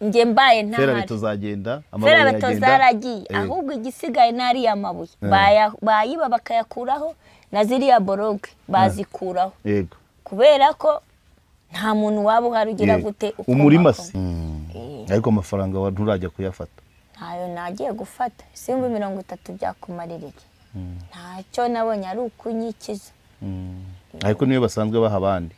nge mbaye ntahari ferabeto zagenda ferabeto zaragiye ahubwo igisigaye nari amabuye bayiba bakayakuraho na ziriya boroge bazikuraho yego kubera ko nta muntu waba uharugira gute umurima se ariko amafaranga wa nturajya kuyafata ntayo nagiye gufata simba 30 byakumarira iki ntacyo nabonye ari ukunyikiza ariko niyo basanzwe baha abandi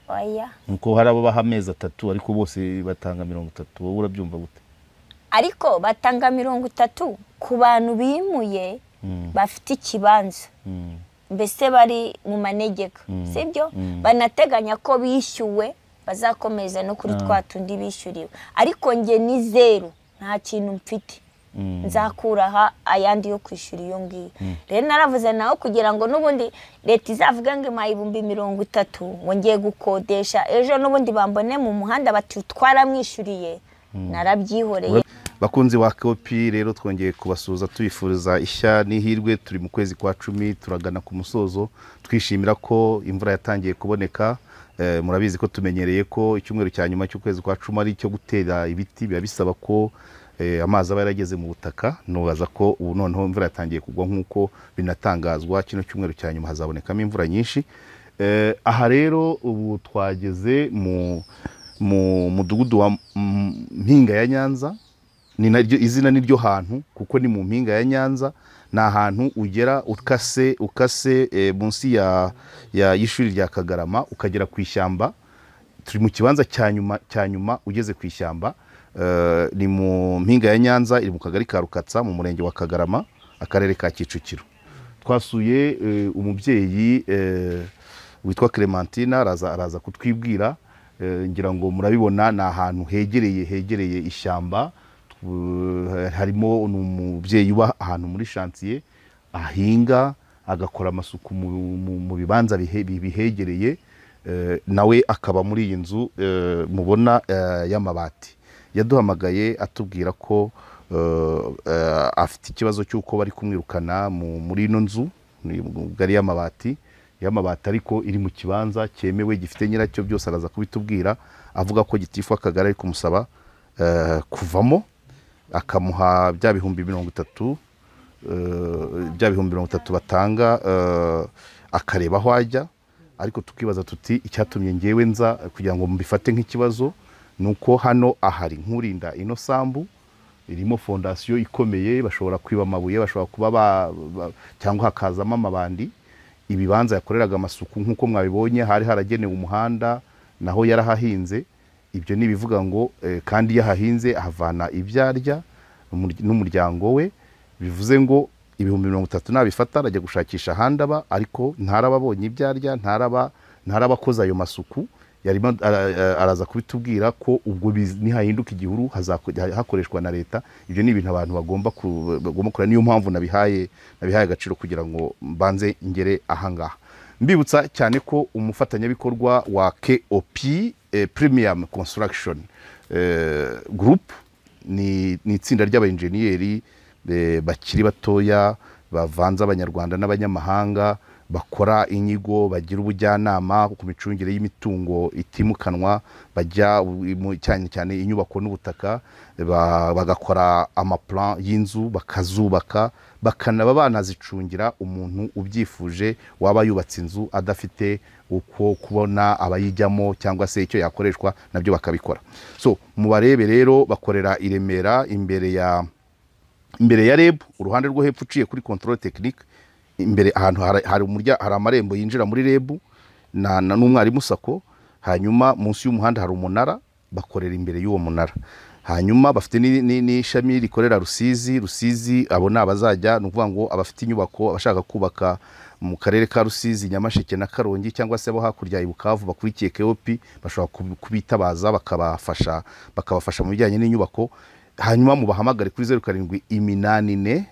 oya nko hari abo baha amezi 3 ariko bose batanga 30 wowe urabyumva gute ariko batanga 30 ku bantu bimuye bafite ikibanza mbese bari mu manegeka sibyo banateganya ko bishyuwe bazakomeza no kuri twatundi bishyuriwe ariko nge ni zero nta kintu mfite nzakuraha ayandi yo kwishura iyo ngiyo rero naravuze naho kugira ngo nubundi leta izavuga ngo mayibumbi 30 ngo ngiye gukodesha ejo nubundi bambone mu muhanda batutwara mwishuriye narabyihoreye bakunzi wa Kopi rero twongeye kubasuza tuyifuriza ishya n'ihirwe turi mu kwezi kwa 10 turagana ku musozo twishimira ko imvura yatangiye kuboneka murabizi ko tumenyereye ko icyumweru cya nyuma cy'ukwezi kwa 10 ari cyo gutera ibiti biba bisaba ko amazi aba yarageze mu butaka nubaza ko ubu noneho imvura yatangiye kugwa nkuko binatangazwa kino cyumweru cya nyuma hazabonekamo imvura nyinshi aha rero ubu twageze mu mudugudu wa Mpinga ya Nyanza ni naryo izina niryo hantu kuko ni mu Mpinga ya Nyanza na hantu ugera ukase munsi ya ishuri rya Kagarama ukagera ku ishyamba turi mu kibanza cya nyuma ugeze ku ishyamba ni mu Mpinga ya Nyanza iri mu kagari ka Rukatsa mu murenge wa Kagarama akarere ka Kicukiro twasuye umubyeyi witwa Clementina araza kutwibwira ngira ngo murabibona na ahantu hegereye ishyamba harimo umubyeyi uba ahantu muri chantier ahinga agakora amasuku mu bibanza bihegereye nawe akaba muri iyi nzu mubona y'amabati yaduhamagaye atubwira ko afite ikibazo cy'uko bari kumwirukana muri ino nzu gari y'amabati ariko iri mu kibanza cyemewe gifite nyiracyo byose araza kubitubwira avuga ko gitifu akagara ari kumusaba kuvamo akamuha bya bihumbi 30 batanga akareba aho ajya ariko tukibaza tuti icyatumye ngewe nza kugira ngo mbifate nk'ikibazo nuko hano ahari nkurinda ino sambu irimo fondation ikomeye bashobora kwiba amabuye bashobora kuba cyangwa hakazamo amabandi ibibanza yakoreraga amasuku nkuko mwabibonye hari haragenewe umuhanda naho yarahahinze ibyo ni bivuga ngo kandi yahahinze ahavana ibyarya n'umuryango we bivuze ngo ibihumbi 30 nabifata arajya gushakisha handaba ariko ntarababonye ibyarya ntarabakoza ayo masuku yarimo araza kubitubwira ko ubwo nihahinduka igihuru hakoreshwa na leta ibyo ni ibintu abantu bagomba kora niyo mpamvu nabihaye agaciro kugira ngo mbanze ingere ahangaha mbibutsa cyane ko umufatanyabikorwa wa Kopi Premium Construction Group ni itsinda ry'abainjeniyeri bakiri batoya bavanze abanyarwanda n'abanyamahanga bakora inyigo bagira ubujyanama ku micungire y'imitungo itimukanwa bajya cyane inyubako n'ubutaka bagakora amaplan y'inzu bakazubaka bakanaba banazicungira umuntu ubyifuje waba yubatse inzu adafite uko kubona abayijyamo cyangwa se icyo yakoreshwa nabyo bakabikora so mubarebe rero bakorera i Remera imbere ya REB uruhande rwo hepfo uciye kuri control technique imbere ahantu hari amarembo yinjira muri REB n'umwarimu sako hanyuma munsi y'umuhanda hari umunara bakorera imbere y'uwo munara hanyuma bafite n'ishami rikorera Rusizi abo nabazajya nukuvuga ngo abafite inyubako abashaka kubaka mu karere ka Rusizi Nyamasheke na Karongi cyangwa se abo hakurya ibukavu bakurikiye Kopi bashobora kubitabaza bakabafasha mu bijyanye n'inyubako hanyuma mubahamagare kuri 0784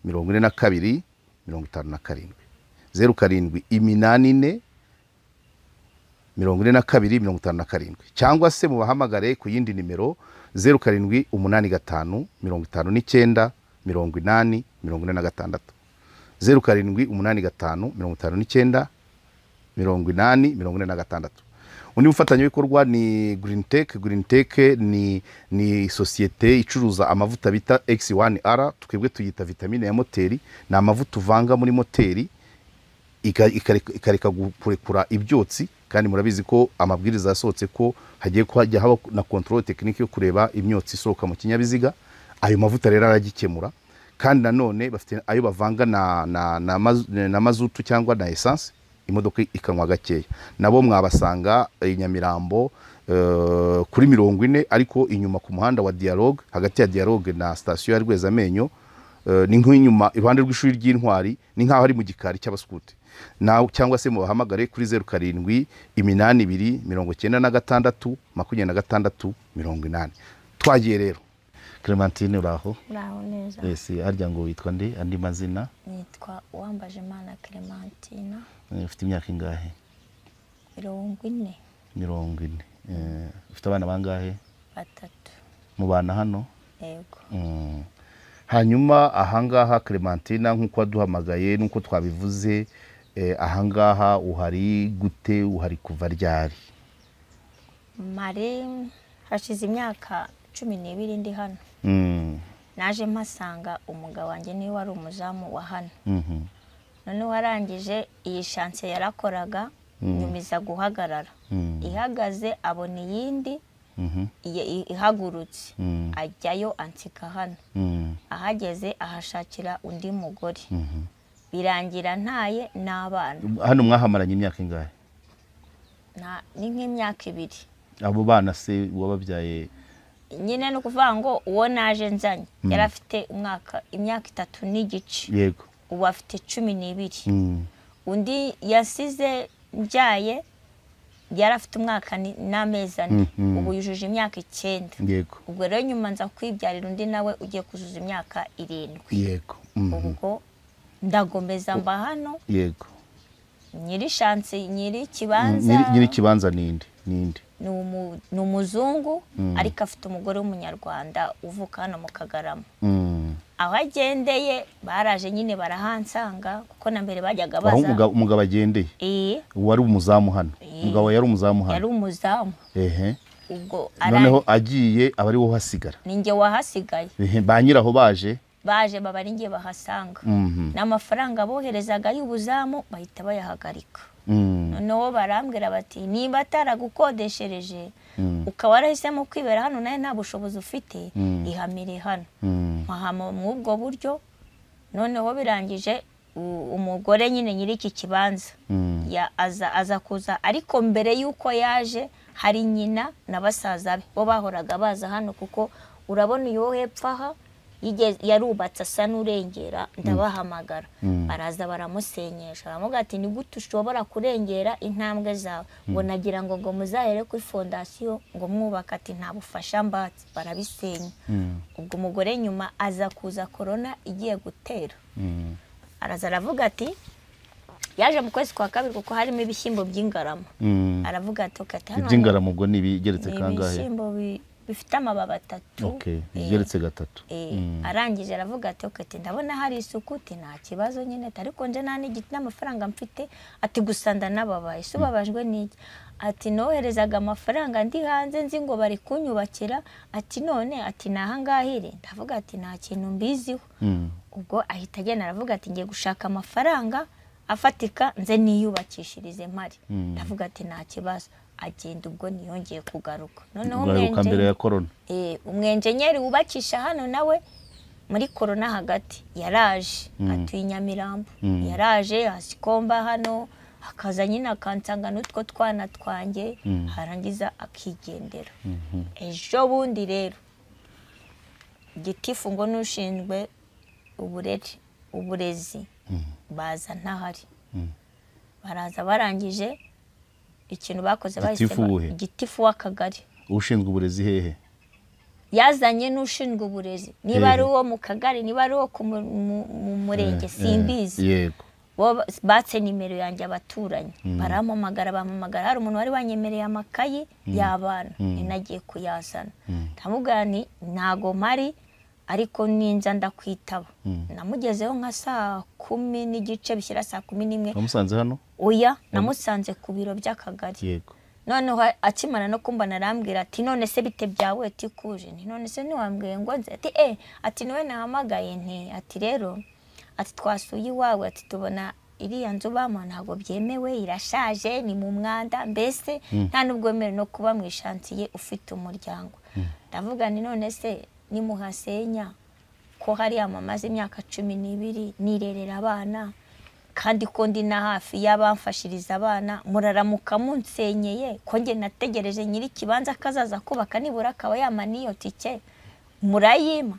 42 57 0784 42 cyangwa se mubahamagare ku yindi nimero 0785 59 80 46 0785 59 80 46 undi mufatanyabikorwa ni Green Tech ni sosiyete icuruza amavuta bita X1R, twebwe tuyita vitamine ya moteri. Ni amavuta uvanga muri moteri ikareka kurekura ibyotsi, kandi murabizi ko amabwiriza yasohotse ko hagiye kuhajya haba na control technique yo kureba imyotsi isohoka mu kinyabiziga. Ayo mavuta rero aragikemura, kandi nanone bafite ayo bavanga na mazutu cyangwa na essence, imodoka ikanywa gakeya. Nabo mwabasanga Nyamirambo kuri 40, ariko inyuma ku muhanda wa Dialogue, hagati ya Dialogue na station ya Rwezamenyo, ni nk'inyuma iruhande rw'ishuri ry'Intwari, ni nkaho ari mu gikari cy'abaskuti. Nawe cyangwa se mubahamagare kuri 07 82 96 26 twagiye rero. Clementine uraho? Uraho neza. Yes, harya ngo witwa nde andi mazina? Nitwa Uwambajimana Clementine. Ufite imyaka ingahe? 40. 40. Ufite abana bangahe? 3. Mu bana hano? Yego. Hanyuma ahangaha Clementine nkuko waduhamagaye nuko twabivuze, ahangaha uhari gute, uhari kuva ryari? Mare hashize imyaka 12 ndi hano. Naje mpasanga umugabo wanjye ni wari umuzamu wa hano. None warangije iyi chance yarakoraga, nyumiza guhagarara. Ihagaze abona iyindi ihagurutse, ajyayo ansika hano. Ahageze ahashakira undi mugore. Birangira ntaye n'abana. Hano mwahamaranye imyaka ingahe? Ni nk'imyaka 2. Abo bana se wababyaye? Nyine no kuvuga ngo uwo naje nzanye yarafite imyaka 3 n'igice. Yego. Ubu afite 12. Undi yasize mbyaye yarafite umwaka n'amezi 4. Ubu yujuje imyaka 9. Yego. Ubwo rero nyuma nza kwibyarira undi nawe ugiye kuzuza imyaka 7. Yego. Ubwo ndagomeza mba hano. Yego. Nyiri chance, nyiri kibanza. Nyiri kibanza ninde? Ni umuzungu, ariko afite umugore w'umunyarwanda uvuka hano mu Kagarama. Aho agendeye baraje nyine barahansanga, kuko na mbere bajyaga baza. Umugabo agendeye? Wari umuzamu hano? Umugabo yari umuzamu hano? Yari umuzamu. Ubwo noneho agiye aba ari wo hasigara? Ninjye wahasigaye. Ba nyiraho baje baba ari ngiye bahasanga. N'amafaranga boherezaga y'ubuzamu bahita bayahagarika. Noneho barambwira bati niba ataragukodeshereje ukaba warahisemo kwibera hano naye nta bushobozi ufite, ihamire hano. Mahama mu ubwo buryo. Noneho birangije umugore nyine nyiri iki kibanza aza kuza, ariko mbere yuko yaje hari nyina na basaza be bo bahoraga baza hano, kuko urabona iyo hepfo aha yarubatse asa n'urengera. Ndabahamagara baraza baramusenyesha, baramuga ati ni gute ushobora kurengera intambwe zawe, ngo nagira ngo muzahere kuri fondation ngo mwubaka. Ati nta bufasha mbatse, barabisenya. Ubwo umugore nyuma aza kuza corona igiye gutera. Araza aravuga ati yaje mu kwezi kwa 2 kuko harimo ibishyimbo by'ingarama. Aravuga ati okati hano iby'ingarama ubwo ni bigeretse kangahe? Ibishyimbo bifite amababa 3. Bigeretse 3. Arangije aravuga ati okati ndabona hari isuku, ati nta kibazo nyine, ariko nje nta n'igiti n'amafaranga mfite. Ati gusa ndanababaye. Subabajwe n'iki? Ati noherezaga amafaranga ndi hanze nzi ngo bari kunyubakira. Ati none ati nahangahire. Ndavuga ati nta kintu mbiziho. Ubwo ahita agenda aravuga ati ngiye gushaka amafaranga afatika nze niyubakishirize mpari. Ndavuga ati nta kibazo. Agenda ubwo niyongeye kugaruka. Noneho mbere ya corona umwenjenyeri wubakisha hano nawe muri corona hagati yaraje. Atuye Nyamirambo. Yaraje asikomba hano, akaza nyine akansanga n'utwo twana twanjye, harangiza akigendera. Ejo bundi rero gitifu ngo nushinzwe uburezi baza ntahari. Baraza barangije ikintu bakoze bahise gitifu w'akagari. Ushinzwe uburezi hehe? Yazanye n'ushinzwe uburezi, niba ari uwo mu kagari niba ari uwo mu murenge simbizi. Yego. Bo batse nimero yanjye abaturanyi, barampamagara hari umuntu wari wanyemereye amakayi y'abana, ninagiye kuyazana. Ndamubwira nti ntago mari, ariko ninza ndakwitaba. Namugezeho nka saa 10 n'igice bishyira saa 11. Namusanze hano? Oya, namusanze ku biro by'akagari. Yego. noneho akimana no kumbana arambwira ati none se bite byawe tikuje nti none se niwambwiye ngo nze ati ati niwe nahamagaye nti ati rero ati twasuye iwawe ati tubona iriya nzu bamo ntabwo byemewe irashaje ni mu mwanda mbese nta nubwo wemerewe no kuba mu ishantiye ufite umuryango ndavuga ni none se nimuhasenya ko hari amamaze imyaka 12 nirerera abana kandi ko ndi na hafi y'abamfashiriza abana muraramuka munsenyeye ko nge nategereje nyiri kibanza kazaza kubaka nibura akaba yamaniyo tike murayima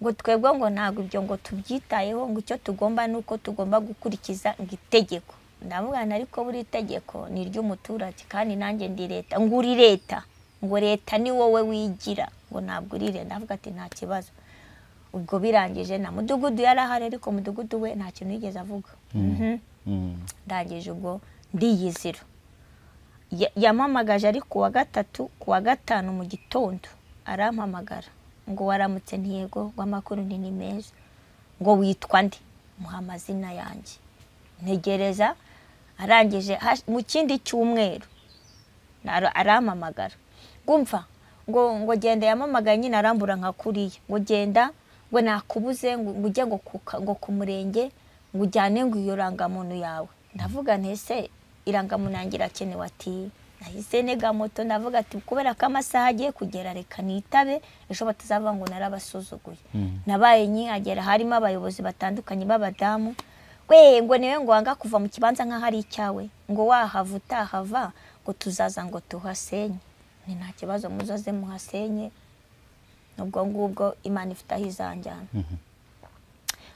ngo twebwe ngo ntago ibyo ngo tubyitayeho ngo icyo tugomba nuko tugomba gukurikiza itegeko ndamubwana ariko buri itegeko ni ry'umuturage kandi nanjye ndi leta ngo uri leta ngo leta ni wowe wigira ngo ntabwo uri leta ndavuga ati nta kibazo ubwo birangije na mudugudu yarahari ariko mudugudu we nta kintu yigeze avuga ndangije ubwo ndiyizira yamamagaje ari kuwa gatatu kuwa gatanu mu gitondo arampamagara ngo waramutse ntiyego w'amakuru ni meza ngo witwa ndi muha amazina yanjye ntegereza arangije mu kindi cyumweru arampamagara ngumva ngo genda yamamagaye nyine arambura nka kuriya ngo genda ngo nakubuze ngo ujye ngo ku murenge ngo ujyane ngo iyo rangamuntu yawe ndavuga ntese irangamuntu yanjye irakenewe ati nahise nega moto ndavuga ati kubera ko amasaha agiye kugera reka nitabe ejo batazava ngo narabasuzuguye nabaye nyihagera harimo abayobozi batandukanye b'abadamu we ngo niwe ngo wanga kuva mu kibanza nka hari icyawe ngo wahava utahava ngo tuzaza ngo tuhasenye ni nta kibazo muzoze muhasenye nubwo ngubwo Imana ifite aho izanjyana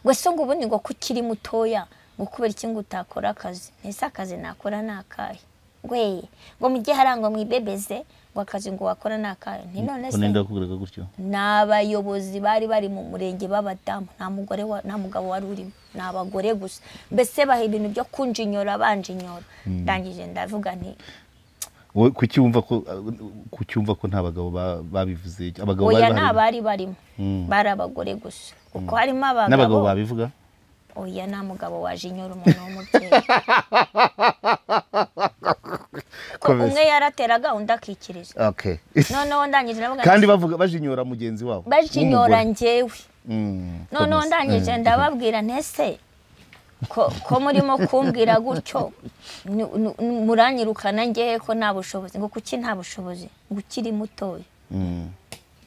ngo se ngo ubundi ngo kukiri mutoya ngo kubera iki ngo utakora akazi ese akazi nakora nakahe we ngo mujye harangwa mwibebeze ngo akazi ngo wakora nakahe ni none se nenda kugurega gutyo n'abayobozi bari mu murenge b'abadamu nta mugabo wari urimo n'abagore gusa mbese baha ibintu byo kunjinyora banjinyora ndangije ndavuga nti kucyumva ko nta bagabo babivuze abagabo bari barimo bari abagore gusa kuko harimo abagabo n'abagabo babivuga oya nta mugabo wajinyora umuntu w'umubyeyi ko umwe yarateraga undi akikiriza noneho ndangije navuga kandi bavuga bajinyora mugenzi wabo bajinyora njyewe noneho ndangije ndababwira ntese ko murimo kumbwira gutyo muranyirukana ngehe ko nta bushobozi ngo kuki nta bushobozi ngo ukiri mutoya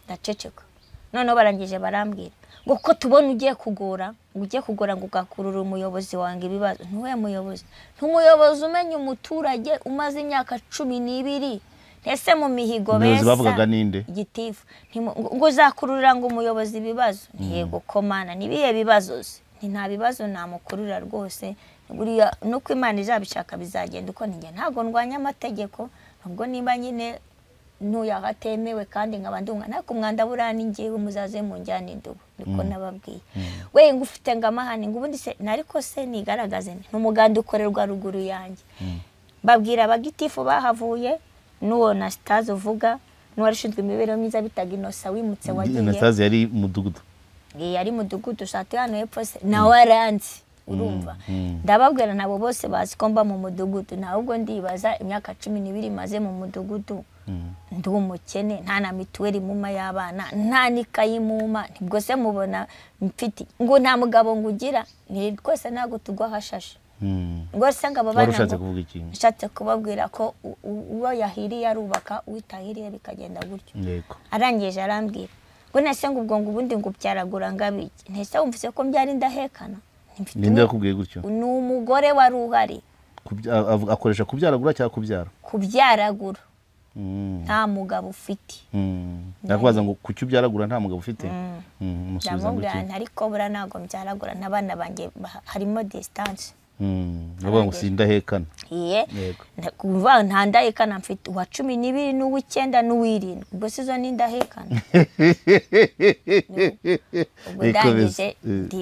ndaceceka noneho barangije barambwira ngo ko tubona ugiye kugora ngo ugakurura umuyobozi wange ibibazo ntuwe muyobozi ntumuyobozi umenya umuturage umaze imyaka 12 ese mu mihigo besa bavugaga ninde gitifu ngo uzakurura ngo umuyobozi ibibazo yego komana nibiye bibazo nta bibazo namukurura rwose buriya nuko Imana izabishaka bizagenda uko ninjye ntago ndwanya amategeko nubwo nimba nyine ntuyahatemewe kandi nkabandunga nako umwanda burani ngewe muzaze mu njyane ndubu niko nababwiye we ngufite ngamahane ngubundi se nariko se nigaragaze n'umuganda ukorerwa ruguru yanjye babwira abagitifu bahavuye nuwo na Stazo uvuga n'uwarishinzwe imibereho myiza bitaga Inosa wimutse wagiye na Stazo yari mudugudu yari mudugudu shati hano hepfo se na waranzi urumva ndababwira nabo bose bazikomba mu mudugudu nahubwo ndibaza imyaka 12 maze mu mudugudu ndi umukene nta na mituweli muma y'abana nta nikayi muma nibwo se mubona mfiti ngo nta mugabo ngugira ni rwose nago tugwa hashashe ngo se ngabo bana nshatse kubabwira ko uwo yahiriye arubaka witahiriye bikagenda gutyo arangije arambwira ngo nase ngo ubwo ngubundi ngo byaragura ngabiki ntese wumvise ko byari ndahekana ninde yakubwiye gutyo ni umugore wari uhari akoresha kubyaragura cyangwa kubyara kubyaragura nta mugabo ufite ndakubaza ngo kucyo byaragura nta mugabo ufite musubiza ngo ariko bura nago byaragura n'abana banjye harimo distance ndavuga ngo sindahekana kuva nta ndahekana mfite wa 12 n'uw'icyenda n'uw'irindwi ubwo sizo n'indahekana ubwo ndangije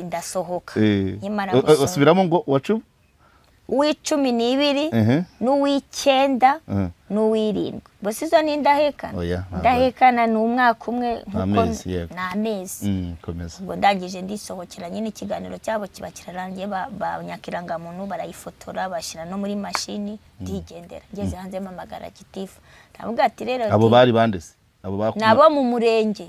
ndasohoka usubiramo ngo wacu uw'icumi n'ibiri n'uw'icyenda n'uw'irindwi bose izo ni indahekana indahekana ni umwaka umwe n'amezi ubwo ndangije ndisohokera nyine ikiganiro cyabo kiba kirarangiye ba nyakirangamuntu barayifotora bashyira no muri mashini ndigendera ngeze hanze mpamagara gitifu ndavuga ati rero abo bari bandese nabo mu murenge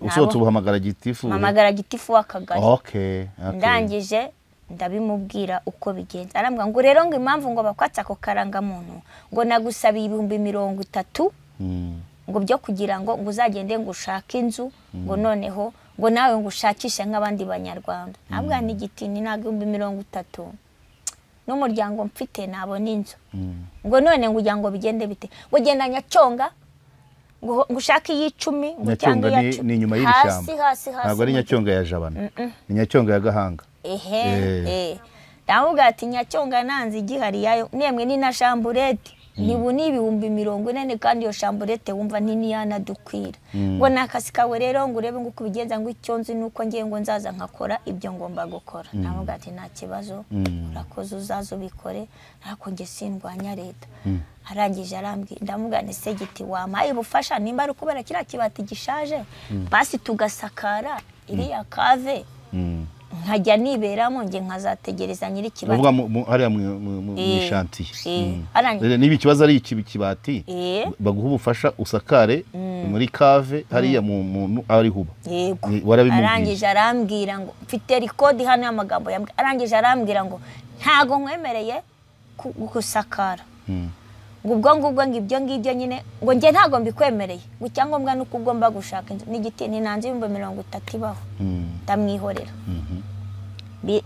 usohotse ubuhamagara gitifu w'akagari ndangije ndabimubwira uko bigenza arambwa ngo rero ngo impamvu ngo bakwatsa ko karangamuntu ngo nagusabiye 30,000 ngo byo kugira ngo uzagende ngo ushake inzu ngo noneho ngo nawe ngo ushakishe nk'abandi banyarwanda nabwa ni giti ni naga 30,000 n'umuryango mfite nabona inzu ngo none ngo ujya ngo bigende bite ngo genda Nyacyonga ngo ushake y'icumi ngo cyangwa ni nyuma y'ishyamba hasi ntabwo ari Nyacyonga ya Jabana ni Nyacyonga ya Gahanga ndavuga ati Nyacyonga nanze igihari yayo nemwe ni na shamburete nibu ni 40,000 kandi yo shamburete wumva nini yanadukwira ngo nakasi kawe rero ngo urebe ngo kubigenza ngo icyonzi nuko ngiye ngo nzaza nkakora ibyo ngomba gukora ndavuga ati nta kibazo urakoze uzazo bikore ntako nge sindwanya leta arangije arambwira ndamugane se giti wamaye ubufasha nimba ari kubera kira kibati gishaje basi tugasakara iriya kave nkajya niberamo nge nkazategereza nyiri kibati uvuga hariya mu shantiye niba ikibazo ari ikibati baguha ubufasha usakare muri kave hariya mu ari huba arangije arambwira ngo mfite record hano y'amagambo arangije arambwira ngo ntago nkwemereye gusakara ubwo ngibyo nyine ngo nge ntago mbikwemereye gucyangombwa nuko ugomba gushaka inzu n'igiti ni nanze 30,000 ibaho ndamwihorera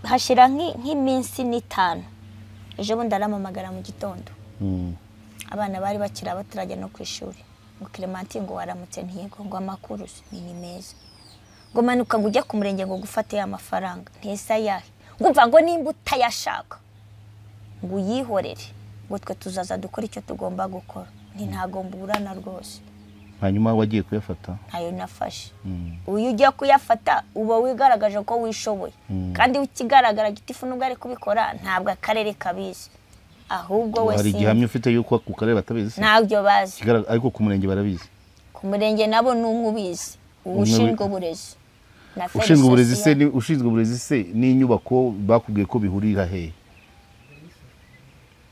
hashira nk'iminsi 5 ejo bundi aramamagara mu gitondo abana bari bakira batarajya no kwishuri ngo Clementine ngo waramutse ntiyego ngo amakuru ni meza ngo manuka ngo ujye ku murenge ngo gufate ya mafaranga ntesa yahe ngumva ngo nimba utayashaka ngo yihorere ngo twe tuzaza dukora icyo tugomba gukora ni ntago mburana rwose hanyuma wagiye kuyafata ayo nafashe uyu ugiye kuyafata uba wigaragaje ko wishoboye kandi ukigaragara gitifu nubwo ari kubikora ntabwo akarere kabizi ahubwo we hari igihamya ufite yuko ku karere batabizi ntabyo bazi ariko ku murenge barabizi ku murenge nabo n'umwe ubizi ushinzwe uburezi ushinzwe uburezi se n'inyubako bakubwiye ko bihurira hehe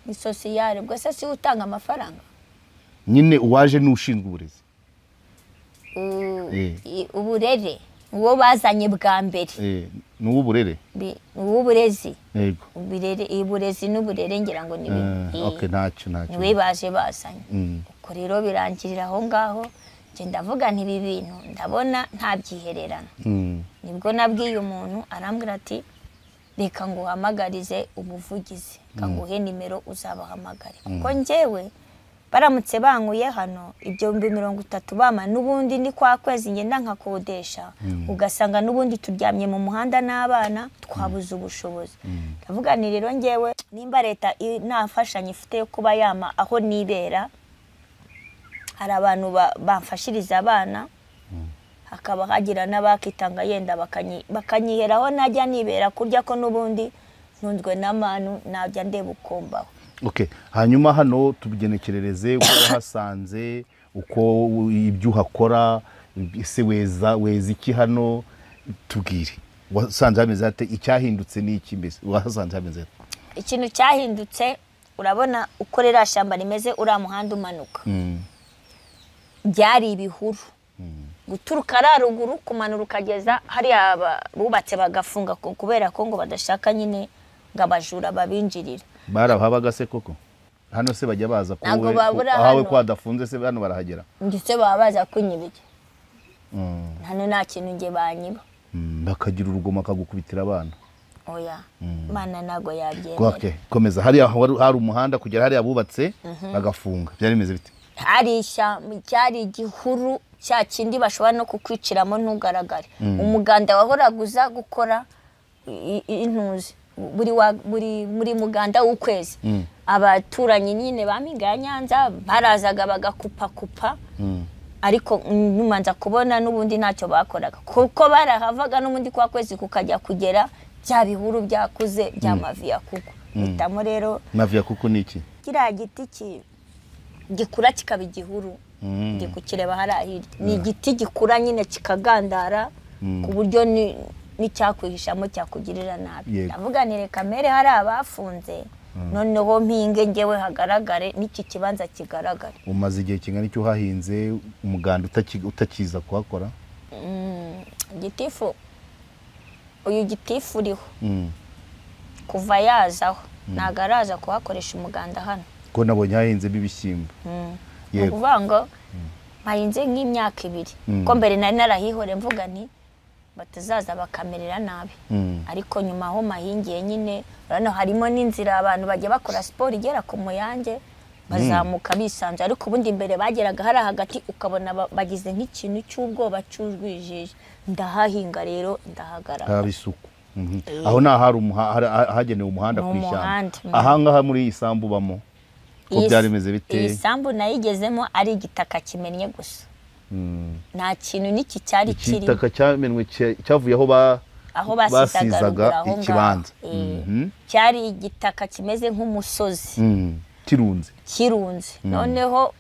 ni sociale bwo se si utanga amafaranga nyine uwaje n'ushinzwe uburezi uburere uwo bazanye bwa mbere ni uburere uburezi yego uburezi n'uburere ngira ngo ni okay ntacyo niwe baje bazanye uko rero birangirira aho ngaho nje ndavuga nti ibi bintu ndabona nta byihererana nibwo nabwiye umuntu arambwira ati reka ngo uhamagarize ubuvugizi kanguhe nimero uzabahamagare kuko njyewe baramutse bankuye hano ibyo 30,000 bama nubundi ni kwa kwezi ngenda nkakodesha ugasanga nubundi turyamye mu muhanda n'abana twabuze ubushobozi ndavuga ni rero njyewe nimba leta nafashanye ifite yo kuba yama aho nibera hari abantu bamfashiriza abana hakaba hagira n'abakitanga yenda bakanyiheraho najya nibera kurya ko nubundi ntunzwe n'amanu najya ndeba ukombaho okay hanyuma hano tubigenekerereze uko hasanze uko ibyo uhakora ese weza iki hano tubwire wasanze hameze ate icyahindutse ni iki mbese wasanze hameze ikintu cyahindutse urabona ukorera shamba rimeze ura muhanda umanuka byari ibihuru guturuka araruguru kumanura ukageza hari bubatse bagafunga kubera ko ngo badashaka nyine ngabajura babinjirira barahabaga se koko hano se bajya baza ahawe ko adafunze se hano barahagera ndetse babaza kunyibije hano nta kintu nge banyiba bakagira urugomo akagukubitira abana oya mana nago yabyemera okay komeza hari umuhanda kugera hari abubatse bagafunga byari bimeze bite harisha cyari igihuru cya kindi bashobora no kukwiciramo ntugaragare umuganda wahoraguza gukora intuzi muri muganda w'ukwezi abaturanyi nyine bamiga Nyanza barazaga bagakupa ariko numanza kubona nubundi ntacyo bakoraga kuko barahavaga n'umundi kwa kwezi kukajya kugera bya bihuru byakuze by'amavi yakugwa hitamo rero Navya kuko niki kiriya giti gikura kikaba igihuru ndi kukireba hari ni igiti gikura nyine kikagandara ku buryo n'icyakwihishamo cyakugirira nabi ndavuga ni reka mere hari abafunze noneho mpinge ngewe hagaragare n'iki kibanza kigaragare. Umaze igihe kingana icyo hahinze umuganda utakiza kuhakora? Gitifu uyu gitifu uriho kuva yazaho ntago araza kuhakoresha umuganda hano ko nabonye hahinzemo ibishyimbo. Yego kuvuga ngo mpahinze nk'imyaka 2 ko mbere nari narahihore mvuga nti batazaza bakamerera nabi ariko nyuma aho mahingiye nyine urano harimo n'inzira abantu bajya bakora sport igera ku Muyange bazamuka bisanze ariko ubundi imbere bageraga hari hagati ukabona bagize nk'ikintu cy'ubwoba cyujwijije ndahahinga rero ndahagarara habisuku. Aho na hari hagenewe umuhanda kwishyamba ahangaha muri isambu bamo ko byarimeze bite? Isambu nayigezemo ari igitaka kimennye gusa nta kintu niki cyari kiri igitaka cyamenwe cyavuye aho basizaga ikibanza cyari igitaka kimeze nk'umusozi kirunze noneho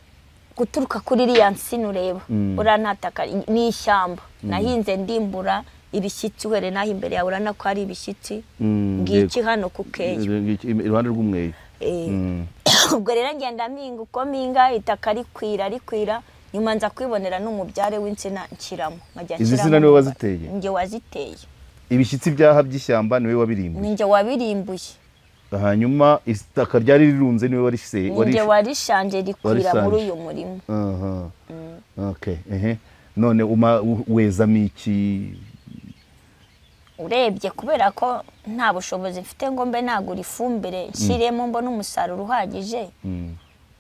guturuka kuri iriya nsina ureba uranataka ni ishyamba nahinze ndimbura ibishyitsi were naho imbere yawe urana ko ari ibishyitsi ngiki hano ku Keyo iruhande rw'umweyo. Ubwo rero ngenda mpinga uko mpinga itaka rikwira nyuma nza kwibonera n'umubyare w'insina nshyiramo izi sina niwe waziteye? Nge waziteye. Ibishyitsi byaha by'ishyamba niwe wabirimbuye? Nge wabirimbuye. Hanyuma itaka ryari rirunze niwe wariseye? Nge warishanje rikwira muri uyu murimo. Okay none wezamo iki? Urebye kubera ko nta bushobozi mfite ngo mbe nagura ifumbire nshiremo mbona umusaruro uhagije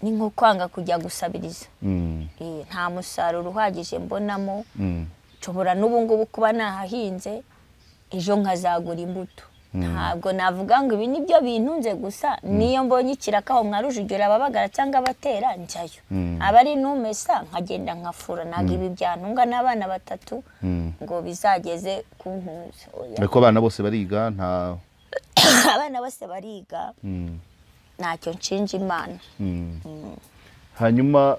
ni nko kwanga kujya gusabiriza nta musaruro uhagije mbonamo nshobora n'ubungubu kuba nahahinze ejo nkazagura imbuto ntabwo navuga ngo ibi nibyo bintunze gusa niyo mbonye ikirakaho mwarujugera ababagara cyangwa abatera njyayo abari numesa nkagenda nkafura ntabwo ibi byantunga n'abana 3 ngo bizageze kuntuza. Ariko abana bose bariga nta abana bose bariga ntacyo nshinja Imana. Hanyuma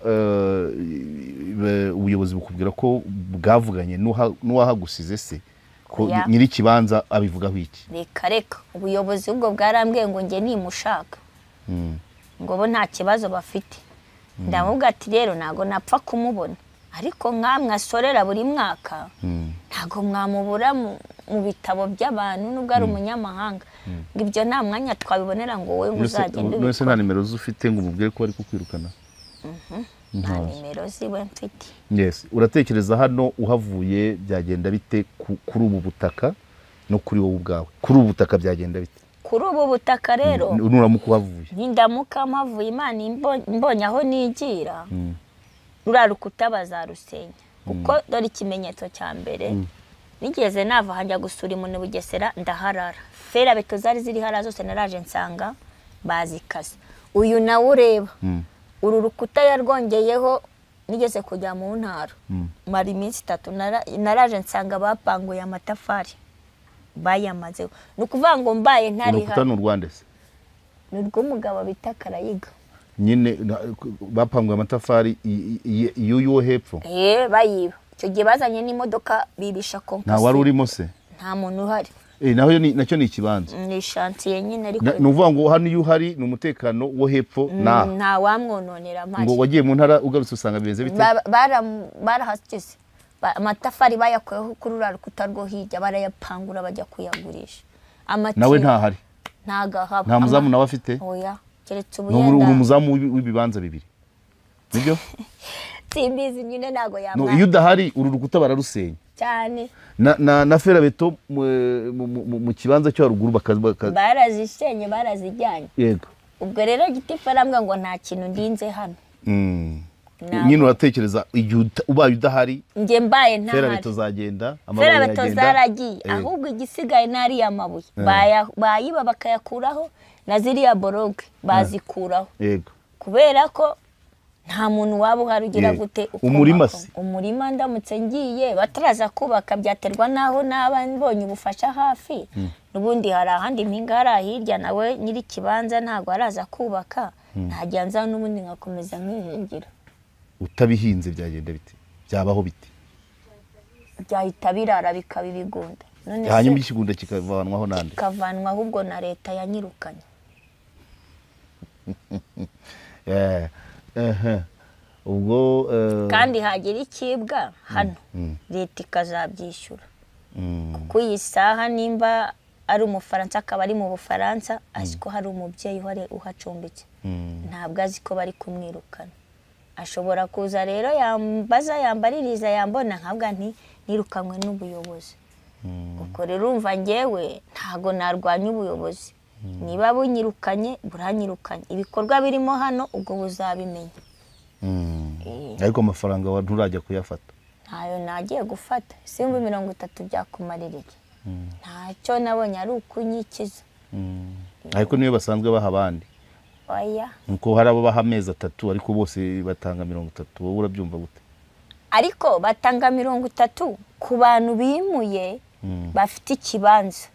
ubuyobozi bukubwira ko bwavuganye n'uwahagusize se ko nyiri kibanza abivugaho iki? Reka ubuyobozi ubwo bwarambwiye ngo nge nimushaka ngo bo nta kibazo bafite ndavuga ati rero nago napfa kumubona ariko nkamwe asorera buri mwaka ntago mwamubura mu bitabo by'abantu nubwo ari umunyamahanga ngo ibyo nta mwanya twabibonera ngo wowe uzagende. None nta nimero zufite ngo umubwire ko ari kukwirukana? Nta nimero ziwe mfite. Yes, uratekereza hano uhavuye byagenda bite kuri ubu butaka no kuri wowe ubwawe? Kuri ubu butaka byagenda bite? Kuri ubu butaka rero nuramuka uhavuye? Nindamuka mpavuye Imana imbonye aho nigira rurarukuta bazarusenya kuko dore ikimenyetso cya mbere nigeze nava hajya gusura umuntu Bugesera ndaharara fera beto zari ziri hara zose naraje nsanga bazikaze uyu nawe ureba uru rukuta yarwongeyeho nigeze kujya mu ntara mari iminsi 3 naraje nsanga bapanguye amatafari bayamazeho nukuvuga ngo mbaye ntari urukuta n'u Rwanda se n'urw'umugabo bita Karayiga nyine bapanguye amatafari iyo hepfo bayiba icyo gihe bazanye n'imodoka bibisha konkasi nta wari urimo se? Nta muntu uhari. Naho nacyo ni ikibanza ni chantier nyine ariko nuvuga ngo hano iyo uhari ni umutekano wo hepfo nta wamwononera mpari ngo wagiye mu ntara ugarutse usanga bibenze bite? barahasize amatafari bayakoyeho kuri rukuta rwo hirya barayapangura bajya kuyagurisha. Nawe ntahari? Ntagahaba. Nta muzamu nawe afite? Oya keretse ubuyenda. Uri umuzamu w'ibibanza 2 nibyo? Simbizi nyine nago yamara. Iyo udahari uru rukuta bararusenya cyane na ferabeto mu kibanza cyo haruguru barazishenye barazijyanye. Yego. Ubwo rero Gitifu arambwa ngo nta kintu ndinze hano. Nyine uratekereza ubaye udahari nge mbaye ntahari ferabeto zagenda ferabeto zaragiye ahubwo igisigaye nari yamabuye bayiba bakayakuraho na ziriya boroge bazikuraho. Yego. Kubera ko nta muntu waba uhari ugira gute umurima se umurima ndamutse ngiye bataraza kubaka byaterwa naho naba mbonye ubufasha hafi n'ubundi hari ahandi impinga hari hirya nawe nyiri kibanza ntago araza kubaka ntajyanza n'ubundi ngakomeza nkihingira utabihinze byagenda bite byabaho bite byahita birara bikaba ibigunda none hanyuma ikigunda kikavanwaho nande kavanwa ahubwo na leta yanyirukanye ubwo kandi hagira ikibwa hano leta ikazabyishyura kuko iyi saha nimba ari umufaransa akaba ari mu Bufaransa aziko hari umubyeyi uhacumbitse ntabwo azi ko bari kumwirukana ashobora kuza rero yambaza yambaririza yambona nkabwa nti nirukanywe n'ubuyobozi uko rero urumva ngewe ntago narwanya ubuyobozi niba bunyirukanye buranyirukanye ibikorwa birimo hano ubwo buzabimenya ariko amafaranga wa nturajya kuyafata ntayo nagiye gufata simba 30 byakumarira iki ntacyo nabonye ari ukunyikiza ariko niyo basanzwe baha abandi oya nko hari abo baha amezi 3 ariko bose batanga 30 wowe urabyumva gute ariko batanga 30 ku bantu bimuye bafite ikibanza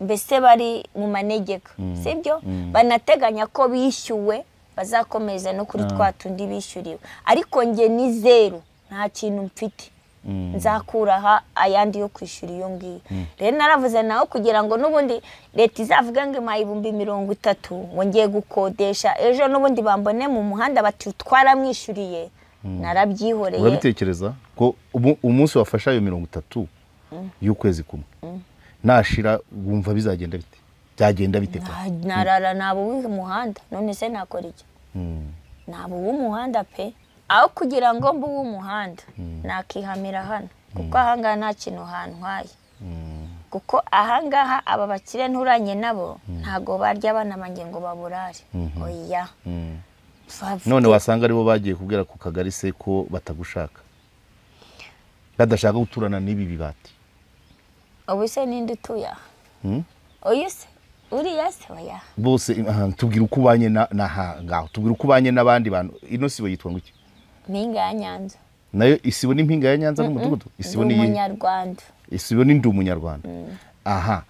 mbese bari mu manegeka sibyo banateganya ko bishyuwe bazakomeza no kuri twatundi bishyuriwe ariko nge ni zero nta kintu mfite nzakuraha ayandi yo kwishyura iyo ngiyo rero naravuze naho kugira ngo n'ubundi leta izavuga ngo mayibumbi 30 ngo ngiye gukodesha ejo n'ubundi bambone mu muhanda bati twaramwishyuriye narabyihoreye urabitekereza ko umunsi wafasha ayo 30 y'ukwezi kumwe nashira wumva bizagenda bite byagenda bite ko narara nabo w'umuhanda none se nakora iki nabo w'umuhanda pe aho kugira ngo mbu w'umuhanda nakihamira hano kuko ahangaha nta kintu hantwaye kuko ahangaha aba bakire nturanye nabo ntago barya abana banjye ngo baburare oya none wasanga aribo bagiye kubwira ku kagari se ko batagushaka badashaka guturana n'ibi bibati ubuse ninde utuya oyese uriya se oya bose tubwira uko ubanye ngaho tubwira uko ubanye n'abandi bantu ino sibo yitwa nguki Mpinga ya Nyanza nayo isibo ni Mpinga ya Nyanza n'umudugudu isibo ni umunyarwanda isibo ni ndi umunyarwanda aha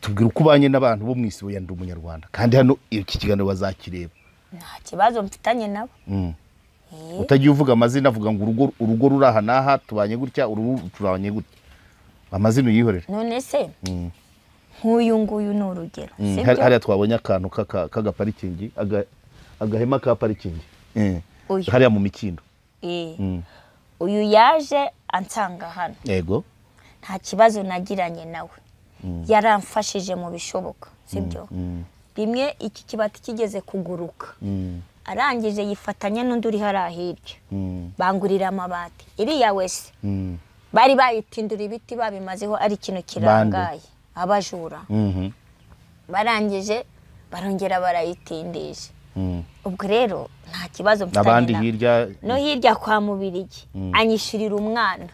tubwira uko ubanye n'abantu bo mwisibo ya ndi umunyarwanda kandi hano iki kiganiro bazakireba nta kibazo mfitanye nabo utagiye uvuga amazina avuga ngo urugo ruraha naha tubanye gutya turabanye gutya amazina yihorera none se nk'uyu nguyu ni urugero hariya twabonye akantu k'agaparikingi agahema ka parikingi hariya mu mikindo uyu yaje ansanga hano yego nta kibazo nagiranye nawe yaramfashije mu bishoboka sibyo rimwe iki kibati kigeze kuguruka arangije yifatanya n'undi uri hariya hirya bangurira amabati iriya wese bari bayitindura ibiti babimazeho ari ikintu kirangaye abajura barangije barongera barayitindije ubwo rero nta kibazo mfitanye hirya no hirya kwa Mubirigi anyishurira umwana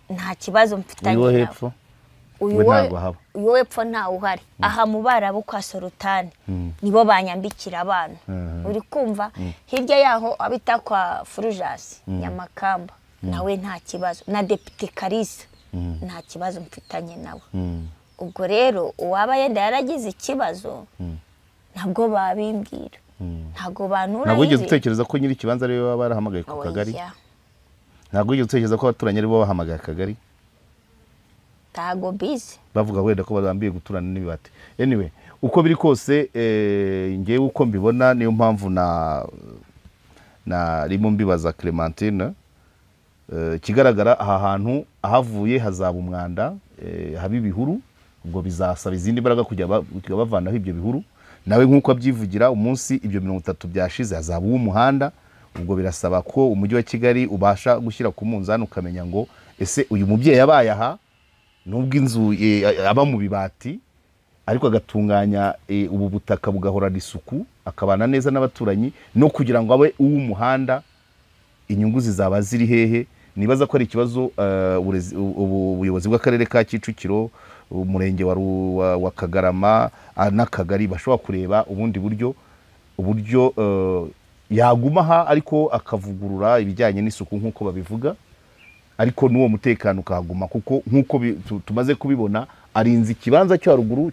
nta kibazo mfitanye hepfo uyu wepfo ntawe uhari aha mu Barabu kwa Sorotani nibo banyambikira abana uri kumva hirya yaho abita kwa Furujasi Nyamakamba nawe nta kibazo na Depite Kalisa nta kibazo mfitanye nawe ubwo rero uwaba yenda yaragize ikibazo ntabwo babimbwira ntabwo bantura ntabwo ugeze utekereza ko nyiri kibanza ariwe baba barahamagaye ku kagari ntabwo ugeze utekereza ko abaturanye aribo bahamagaye akagari ntabwo bize bavuga wenda ko barambiye guturana n'ibibati anyway uko biri kose ngewe uko mbibona niyo mpamvu na rimo mbibaza Clementine kigaragara aha hantu ahavuye hazaba umwanda haba ibihuru ubwo bizasaba izindi mbaraga kujya bavanaho ibyo bihuru nawe nk'uko abyivugira umunsi ibyo 30 byashize hazaba umuhanda ubwo birasaba ko umujyi wa Kigali ubasha gushyira ku munzani ukamenya ngo ese uyu mubyeyi yabaye aha nubwo inzu aba mu bibati ariko agatunganya ubu butaka bugahorana isuku akabana neza n'abaturanyi no kugira ngo abe uw'umuhanda inyungu zizaba ziri hehe nibaza ko ari ikibazo ubuyobozi bw'akarere ka Kicukiro umurenge wa Kagarama n'akagari bashobora kureba ubundi buryo yaguma aha ariko akavugurura ibijyanye n'isuku nk'uko babivuga, ariko n'uwo mutekano ukahaguma kuko nk'uko tumaze kubibona arinze ikibanza cyo haruguru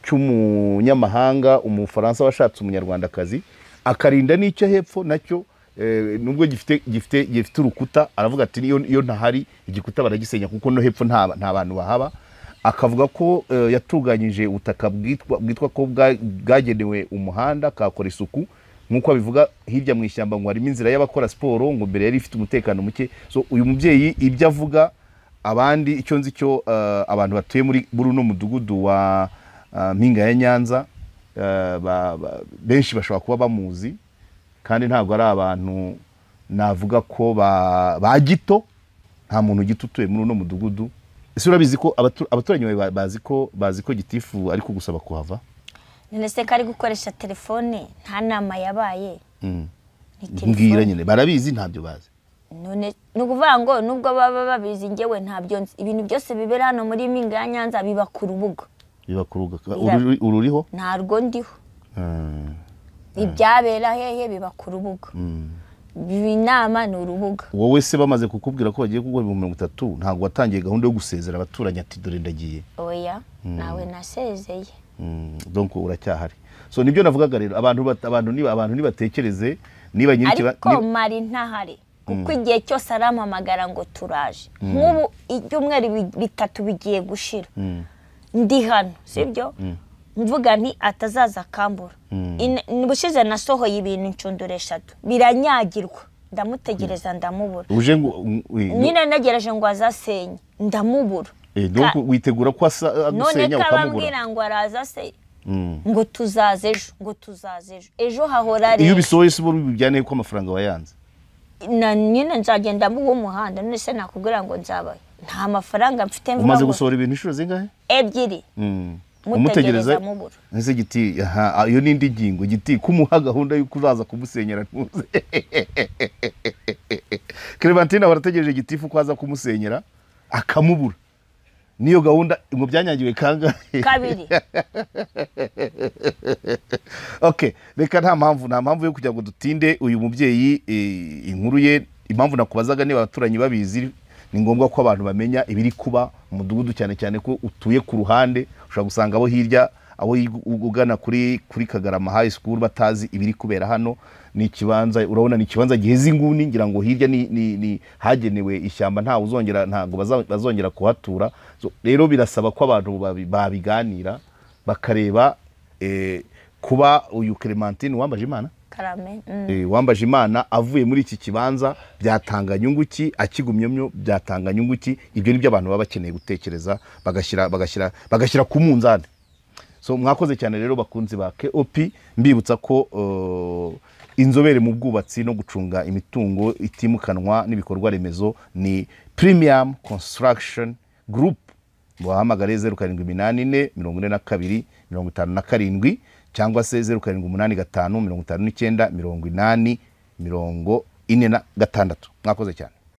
cy'umunyamahanga umufaransa washatse umunyarwandakazi, akarinda n'icyo hepfo nacyo nubwo gifite urukuta, aravuga ati iyo ntahari igikuta baragisenya kuko no hepfo nta bantu bahaba. Akavuga ko yatunganyije ubutaka bwitwa ko bwagenewe umuhanda, akakora isuku nk'uko abivuga. Hirya mu ishyamba ngo harimo inzira y'abakora siporo, ngo mbere yari ifite umutekano muke. So uyu mubyeyi ibyo avuga, abandi icyo nzi cyo abantu batuye muri uno mudugudu wa Mpinga ya Nyanza benshi bashobora kuba bamuzi, kandi ntabwo ari abantu navuga ko ba gito, nta muntu gito utuye muri uno mudugudu. Ese urabizi ko abaturanyi bazi ko gitifu ariko gusaba kuhava? None se kari gukoresha telefone, nta nama yabaye. Mbwira nyine barabizi ntabyo bazi. None nukuvuga ngo nubwo baba babizi ngewe ntabyo nzi. Ibintu byose bibera hano muri Mpinga ya Nyanza biba ku rubuga. Ururiho? Ntarwo ndiho. Ibyabera hehe biba ku rubuga. Inama ni urubuga. Wowe se bamaze kukubwira ko bagiye kugwa 30 ntabwo watangiye gahunda yo gusezera abaturanyi ati dore ndagiye? Oya, nawe nasezeye. Donc uracyahari. So nibyo navugaga rero, abantu nibatekereze niba nyiri ariko mari ntahari kuko igihe cyose arampamagara ngo turaje. Nk'ubu ibyumweru 3 bigiye gushira. Ndi hano, sibyo? Mvuga nti atazaza kambura. Nibushize nasohoye ibintu incundure 3 biranyagirwa, ndamutegereza ndamubura. Uje ngo nyine nagereje ngo azasenye ndamubura. Donc witegura ko agusenya ukamubura. None kabambwira ngo araza se ngo tuzaze ejo hahora rero. Iyo bisohoye se buri bijyane ko amafaranga wayanze? Nyine nzagenda mu umuhanda, none se nakubwira ngo nzabaye nta mafaranga mfite mvuga. Umaze gusohora ibintu inshuro zingahe? 2. Umutegereza nese giti iyo nindi ngingo giti kumuha gahunda yo kuzaza kumusenyera ntuze. Clementine barategereje gitifu kwaza kumusenyera akamubura. Niyo gahunda ngo byanyagiwe kangahe? 2. Okay, reka nta mpamvu yo kujya ngo dutinde uyu mubyeyi inkuru ye. Impamvu nakubazaga niba abaturanyi babizi, ni ngombwa ko abantu bamenya ibiri kuba mu mudugudu, cyane cyane ko utuye ku ruhande. Ushobora gusanga abo hirya abo ugana kuri Kagarama High School batazi ibiri kubera hano. Ni ikibanza, urabona ni ikibanza giheze inguni, ngira ngo hirya ni hagenewe ishyamba, ntago bazongera kuhatura. So rero birasaba ko abantu babiganira bakareba kuba uyu Clementine wambaje Imana Karame wambaje Imana avuye muri iki kibanza byatanga nyunguki, akigumyomyo byatanga nyunguki. Ibyo nibyo abantu baba bakeneye gutekereza, bagashyira ku munzani. So mwakoze cyane rero bakunzi ba KOP, mbibutsa ko inzobere mu bwubatsi no gucunga imitungo itimukanwa n'ibikorwa remezo ni Premium Construction Group. Muhamagare 0784 42 57 cyangwa se 0785 59 80 46. Mwakoze cyane.